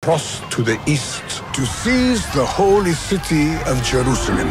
across to the east to seize the holy city of Jerusalem.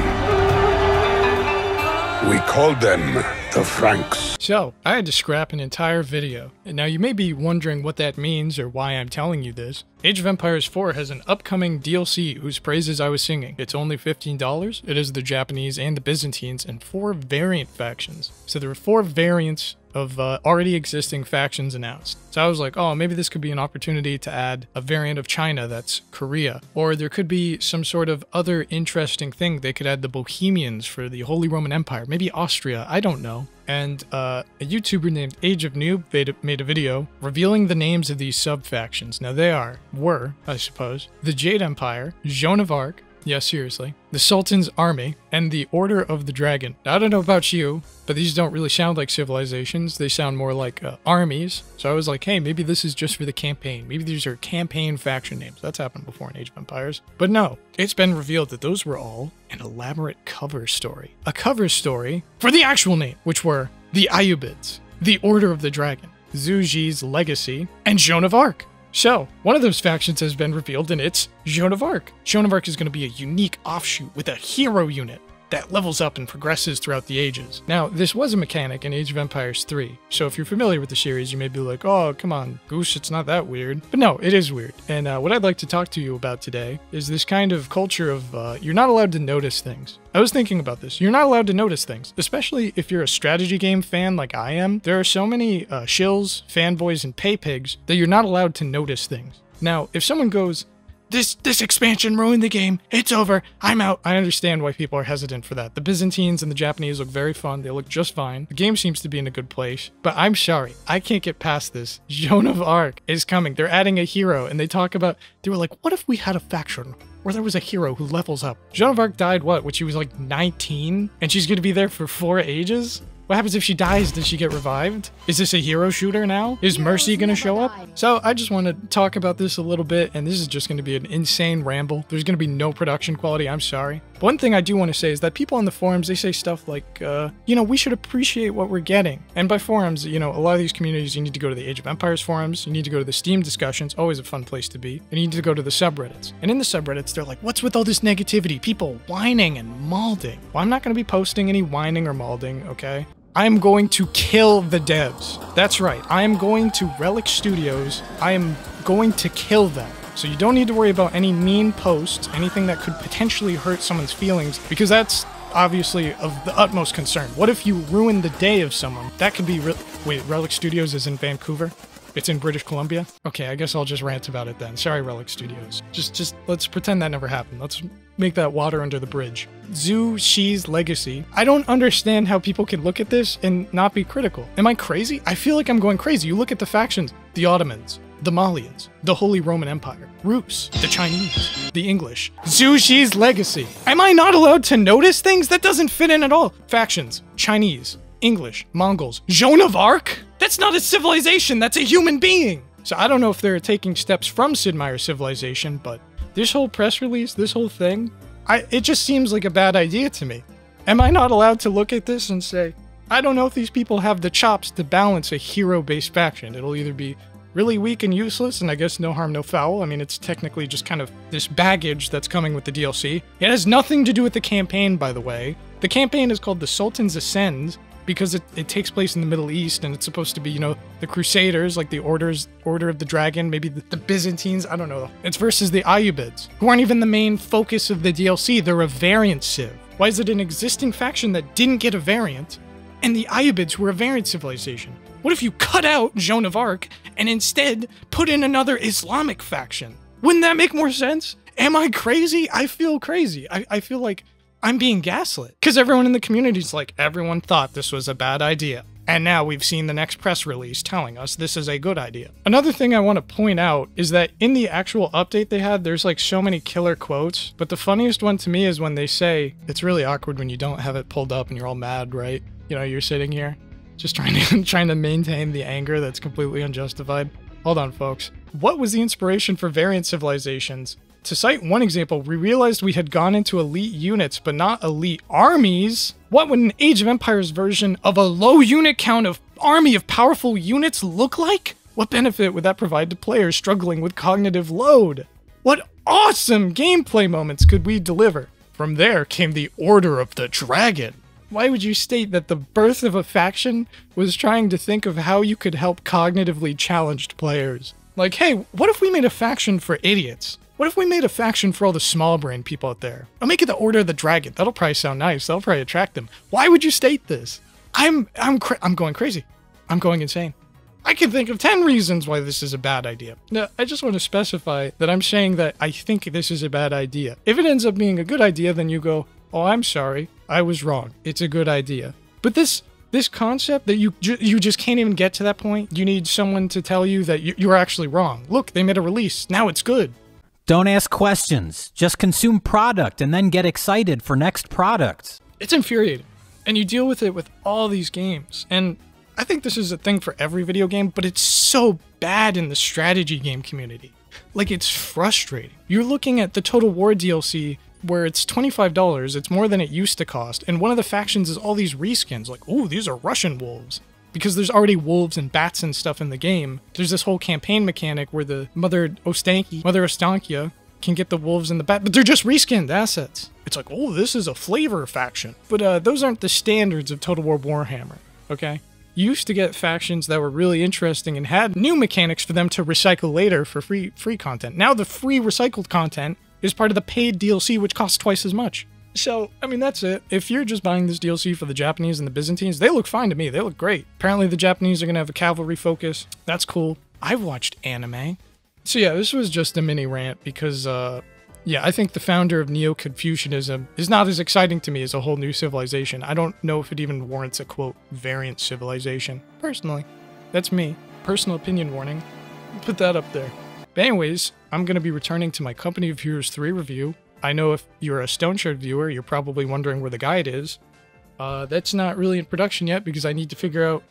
We called them the Franks. So, I had to scrap an entire video. And now you may be wondering what that means or why I'm telling you this. Age of Empires 4 has an upcoming DLC whose praises I was singing. It's only $15. It is the Japanese and the Byzantines and 4 variant factions. So there are 4 variants of already existing factions announced. So I was like, oh, maybe this could be an opportunity to add a variant of China that's Korea. Or there could be some sort of other interesting thing. They could add the Bohemians for the Holy Roman Empire. Maybe Austria, I don't know. And a YouTuber named Age of Noob made a video revealing the names of these sub-factions. Now they were, I suppose, the Jade Empire, Joan of Arc, yeah, seriously, the Sultan's Army, and the Order of the Dragon. Now, I don't know about you, but these don't really sound like civilizations. They sound more like armies. So I was like, hey, maybe this is just for the campaign. Maybe these are campaign faction names. That's happened before in Age of Empires. But no, it's been revealed that those were all an elaborate cover story. A cover story for the actual name, which were the Ayyubids, the Order of the Dragon, Zhu Ji's Legacy, and Joan of Arc. So, one of those factions has been revealed, and it's Joan of Arc. Joan of Arc is going to be a unique offshoot with a hero unit that levels up and progresses throughout the ages. Now, this was a mechanic in Age of Empires 3, so if you're familiar with the series, you may be like, oh, come on, Goose, it's not that weird. But no, it is weird. And what I'd like to talk to you about today is this kind of culture of you're not allowed to notice things. I was thinking about this. You're not allowed to notice things, especially if you're a strategy game fan like I am. There are so many shills, fanboys, and pay pigs that you're not allowed to notice things. Now, if someone goes, This expansion ruined the game. It's over. I'm out. I understand why people are hesitant for that. The Byzantines and the Japanese look very fun. They look just fine. The game seems to be in a good place. But I'm sorry. I can't get past this. Joan of Arc is coming. They're adding a hero. And they were like, what if we had a faction where there was a hero who levels up? Joan of Arc died, when she was like 19? And she's going to be there for 4 ages? What happens if she dies? Does she get revived? Is this a hero shooter now? Is Mercy gonna show up? So I just want to talk about this a little bit, and this is just going to be an insane ramble. There's going to be no production quality, I'm sorry. But one thing I do want to say is that people on the forums, they say stuff like, we should appreciate what we're getting. And by forums, a lot of these communities, you need to go to the Age of Empires forums, you need to go to the Steam discussions, always a fun place to be, and you need to go to the subreddits. And in the subreddits, they're like, what's with all this negativity? People whining and malding. Well, I'm not going to be posting any whining or malding, okay? I'm going to kill the devs. That's right. I am going to Relic Studios. I am going to kill them. So you don't need to worry about any mean posts, anything that could potentially hurt someone's feelings, because that's obviously of the utmost concern. What if you ruin the day of someone? That could be wait, Relic Studios is in Vancouver? It's in British Columbia? Okay, I guess I'll just rant about it then. Sorry, Relic Studios. Just let's pretend that never happened. Let's make that water under the bridge. Zhu Ji's Legacy. I don't understand how people can look at this and not be critical. Am I crazy? I feel like I'm going crazy. You look at the factions. The Ottomans, the Malians, the Holy Roman Empire, Rus, the Chinese, the English. Zhu Ji's Legacy. Am I not allowed to notice things? That doesn't fit in at all. Factions, Chinese, English, Mongols, Joan of Arc? That's not a civilization, that's a human being! So I don't know if they're taking steps from Sid Meier's civilization, but this whole press release, this whole thing, it just seems like a bad idea to me. Am I not allowed to look at this and say, I don't know if these people have the chops to balance a hero-based faction. It'll either be really weak and useless, and I guess no harm, no foul. I mean, it's technically just kind of this baggage that's coming with the DLC. It has nothing to do with the campaign, by the way. The campaign is called the Sultans Ascend, because it takes place in the Middle East, and it's supposed to be, the Crusaders, like the Order of the Dragon, maybe the Byzantines, I don't know. It's versus the Ayyubids, who aren't even the main focus of the DLC. They're a variant civ. Why is it an existing faction that didn't get a variant, and the Ayyubids were a variant civilization? What if you cut out Joan of Arc, and instead put in another Islamic faction? Wouldn't that make more sense? Am I crazy? I feel crazy. I feel like I'm being gaslit. Because everyone in the community is like, everyone thought this was a bad idea. And now we've seen the next press release telling us this is a good idea. Another thing I want to point out is that in the actual update they had, there's like so many killer quotes. But the funniest one to me is when they say, it's really awkward when you don't have it pulled up and you're all mad, right? You're sitting here just trying to maintain the anger that's completely unjustified. Hold on, folks. What was the inspiration for variant civilizations? To cite one example, we realized we had gone into elite units, but not elite armies. What would an Age of Empires version of a low unit count of army of powerful units look like? What benefit would that provide to players struggling with cognitive load? What awesome gameplay moments could we deliver? From there came the Order of the Dragon. Why would you state that the birth of a faction was trying to think of how you could help cognitively challenged players? Like, hey, what if we made a faction for idiots? What if we made a faction for all the small brain people out there? I'll make it the Order of the Dragon. That'll probably sound nice. That'll probably attract them. Why would you state this? I'm going crazy. I'm going insane. I can think of 10 reasons why this is a bad idea. Now, I just want to specify that I'm saying that I think this is a bad idea. If it ends up being a good idea, then you go, oh, I'm sorry. I was wrong. It's a good idea. But this concept that you just can't even get to that point, you need someone to tell you that you're actually wrong. Look, they made a release. Now it's good. Don't ask questions. Just consume product and then get excited for next products. It's infuriating. And you deal with it with all these games. And I think this is a thing for every video game, but it's so bad in the strategy game community. Like, it's frustrating. You're looking at the Total War DLC where it's $25, it's more than it used to cost, and one of the factions is all these reskins, like, ooh, these are Russian wolves. Because there's already wolves and bats and stuff in the game, there's this whole campaign mechanic where the Mother Ostankia can get the wolves and the bat, but they're just reskinned assets. It's like, oh, this is a flavor faction. But those aren't the standards of Total War Warhammer, okay? You used to get factions that were really interesting and had new mechanics for them to recycle later for free content. Now the free recycled content is part of the paid DLC, which costs twice as much. So, I mean, that's it. If you're just buying this DLC for the Japanese and the Byzantines, they look fine to me. They look great. Apparently the Japanese are going to have a cavalry focus. That's cool. I've watched anime. So yeah, this was just a mini rant because, yeah, I think the founder of Neo-Confucianism is not as exciting to me as a whole new civilization. I don't know if it even warrants a, quote, variant civilization. Personally. That's me. Personal opinion warning. Put that up there. But anyways, I'm going to be returning to my Company of Heroes 3 review. I know if you're a Stone Shard viewer, you're probably wondering where the guide is. That's not really in production yet because I need to figure out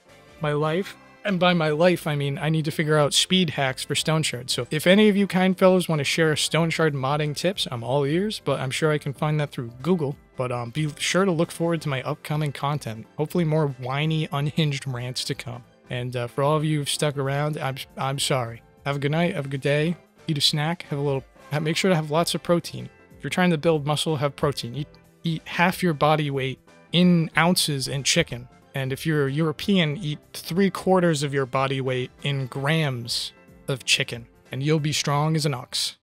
my life. And by my life, I mean I need to figure out speed hacks for Stone Shard. So if any of you kind fellows want to share Stone Shard modding tips, I'm all ears, but I'm sure I can find that through Google. But be sure to look forward to my upcoming content. Hopefully more whiny, unhinged rants to come. And for all of you who've stuck around, I'm sorry. Have a good night, have a good day, eat a snack, make sure to have lots of protein. If you're trying to build muscle, have protein. Eat half your body weight in ounces in chicken. And if you're European, eat 3/4 of your body weight in grams of chicken. And you'll be strong as an ox.